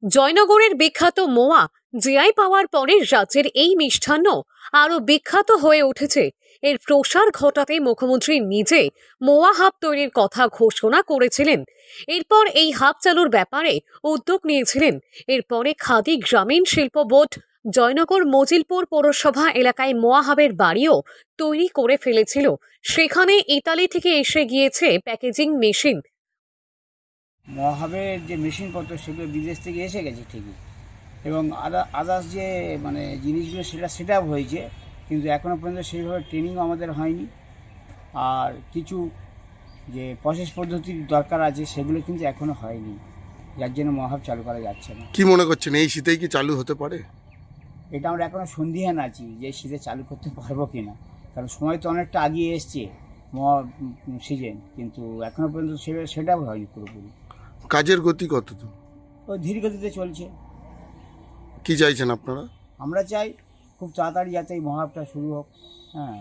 জয়নগরের বিখ্যাত মোয়া জিআই পাওয়ার পরে রাজ্যের এই মিষ্টান্ন আরো বিখ্যাত হয়ে উঠেছে। এর প্রসার ঘটাতে মুখ্যমন্ত্রী নিজে মোয়া হাব তৈরির কথা ঘোষণা করেছিলেন। এরপর এই হাব চালুর ব্যাপারে উদ্যোগ নিয়েছিলেন। এরপরে খাদি গ্রামীণ শিল্প বোর্ড জয়নগর মজিলপুর পৌরসভা এলাকায় মোয়া হাবের বাড়িও তৈরি করে ফেলেছিল। সেখানে ইতালি থেকে এসে গিয়েছে প্যাকেজিং মেশিন। মহাবের যে মেশিনপত্র সেগুলো বিদেশ থেকে এসে গেছে ঠিকই, এবং আদার্স যে জিনিসগুলো সেট আপ হয়েছে, কিন্তু এখনও পর্যন্ত সেইভাবে ট্রেনিংও আমাদের হয়নি। আর কিছু যে প্রসেস পদ্ধতির দরকার আছে সেগুলো কিন্তু এখনও হয়নি, যার জন্য মহাব চালু করা যাচ্ছে না। কি মনে করছেন এই শীতেই কি চালু হতে পারে? এটা আমরা এখনও সন্দিহান আছি যে শীতে চালু করতে পারবো কি না, কারণ সময় তো অনেকটা আগিয়ে এসছে সিজন, কিন্তু এখনও পর্যন্ত সেট আপ হয়নি পুরোপুরি। কাজের গতি কতদূর? ওই ধীর গতিতে চলছে। কি চাইছেন আপনারা? আমরা চাই খুব তাড়াতাড়ি যাতে এই মহাবটা শুরু হোক। হ্যাঁ।